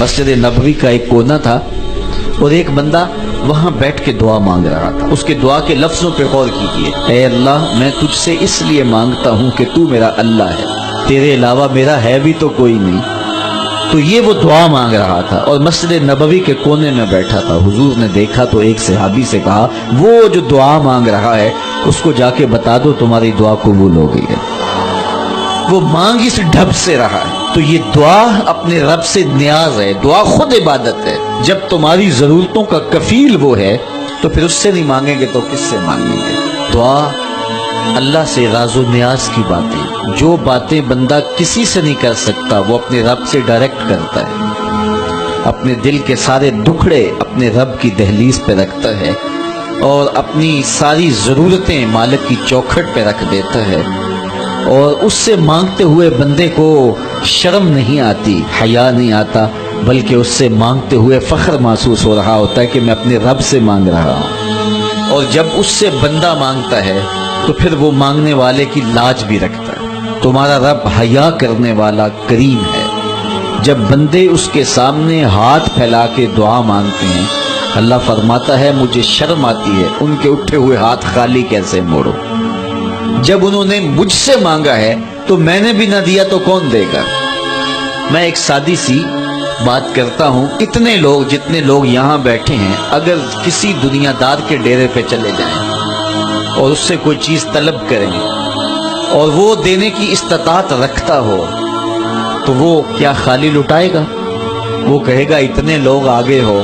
مسجد نبوی کا ایک کونا تھا اور ایک بندہ وہاں بیٹھ کے دعا مانگ رہا تھا. اس کے دعا کے لفظوں پہ غور کیجیے. اے اللہ میں تجھ سے اس لیے مانگتا ہوں کہ تو میرا اللہ ہے، تیرے علاوہ میرا ہے بھی تو کوئی نہیں. تو یہ وہ دعا مانگ رہا تھا اور مسجد نبوی کے کونے میں بیٹھا تھا. حضور نے دیکھا تو ایک صحابی سے کہا وہ جو دعا مانگ رہا ہے اس کو جا کے بتا دو تمہاری دعا قبول ہو گئی ہے. وہ مانگ اس ڈھب سے رہا ہے. تو یہ دعا اپنے رب سے نیاز ہے، دعا خود عبادت ہے. جب تمہاری ضرورتوں کا کفیل وہ ہے تو پھر اس سے نہیں مانگیں گے تو کس سے مانگیں گے؟ دعا اللہ سے راز و نیاز کی باتیں، جو باتیں بندہ کسی سے نہیں کر سکتا وہ اپنے رب سے ڈائریکٹ کرتا ہے. اپنے دل کے سارے دکھڑے اپنے رب کی دہلیز پہ رکھتا ہے اور اپنی ساری ضرورتیں مالک کی چوکھٹ پہ رکھ دیتا ہے. اور اس سے مانگتے ہوئے بندے کو شرم نہیں آتی، حیا نہیں آتا، بلکہ اس سے مانگتے ہوئے فخر محسوس ہو رہا ہوتا ہے کہ میں اپنے رب سے مانگ رہا ہوں. اور جب اس سے بندہ مانگتا ہے تو پھر وہ مانگنے والے کی لاج بھی رکھتا ہے. تمہارا رب حیا کرنے والا کریم ہے. جب بندے اس کے سامنے ہاتھ پھیلا کے دعا مانگتے ہیں اللہ فرماتا ہے مجھے شرم آتی ہے ان کے اٹھے ہوئے ہاتھ خالی کیسے موڑو. جب انہوں نے مجھ سے مانگا ہے تو میں نے بھی نہ دیا تو کون دے گا؟ میں ایک سادی سی بات کرتا ہوں. اتنے لوگ جتنے لوگ یہاں بیٹھے ہیں اگر کسی دنیا دار کے ڈیرے پہ چلے جائیں اور اس سے کوئی چیز طلب کریں اور وہ دینے کی استطاعت رکھتا ہو تو وہ کیا خالی لٹائے گا؟ وہ کہے گا اتنے لوگ آگے ہو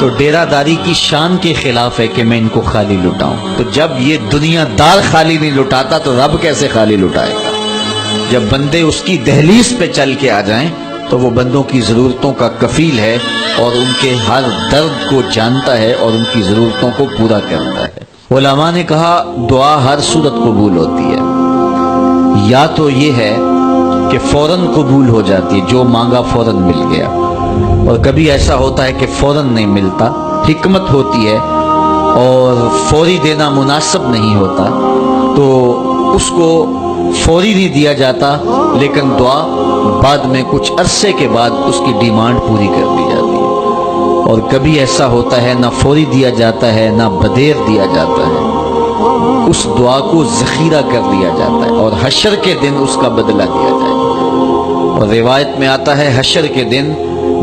تو ڈیرہ داری کی شان کے خلاف ہے کہ میں ان کو خالی لٹاؤں. تو جب یہ دنیا دار خالی نہیں لٹاتا تو رب کیسے خالی لٹائے گا؟ جب بندے اس کی دہلیز پہ چل کے آ جائیں تو وہ بندوں کی ضرورتوں کا کفیل ہے اور ان کے ہر درد کو جانتا ہے اور ان کی ضرورتوں کو پورا کرتا ہے. علماء نے کہا دعا ہر صورت قبول ہوتی ہے. یا تو یہ ہے کہ فوراً قبول ہو جاتی ہے، جو مانگا فوراً مل گیا، اور کبھی ایسا ہوتا ہے کہ فوراً نہیں ملتا، حکمت ہوتی ہے اور فوری دینا مناسب نہیں ہوتا تو اس کو فوری نہیں دیا جاتا، لیکن دعا بعد میں کچھ عرصے کے بعد اس کی ڈیمانڈ پوری کر دی جاتی ہے. اور کبھی ایسا ہوتا ہے نہ فوری دیا جاتا ہے نہ بدیر دیا جاتا ہے، اس دعا کو ذخیرہ کر دیا جاتا ہے اور حشر کے دن اس کا بدلہ دیا جائے گا. اور روایت میں آتا ہے حشر کے دن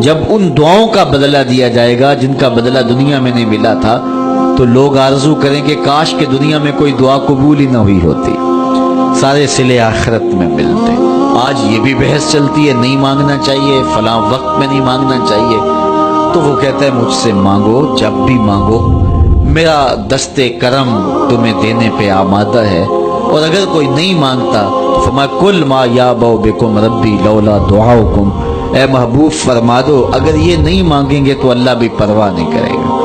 جب ان دعاؤں کا بدلہ دیا جائے گا جن کا بدلہ دنیا میں نہیں ملا تھا تو لوگ آرزو کریں کہ کاش کہ دنیا میں کوئی دعا قبول ہی نہ ہوئی ہوتی، سارے صلے آخرت میں ملتے. آج یہ بھی بحث چلتی ہے نہیں مانگنا چاہیے، فلاں وقت میں نہیں مانگنا چاہیے. تو وہ کہتا ہے مجھ سے مانگو جب بھی مانگو، میرا دست کرم تمہیں دینے پہ آمادہ ہے. اور اگر کوئی نہیں مانگتا تو فرمایا کل ما یابو بکم ربی لولا دعاؤکم، اے محبوب فرما دو اگر یہ نہیں مانگیں گے تو اللہ بھی پرواہ نہیں کرے گا.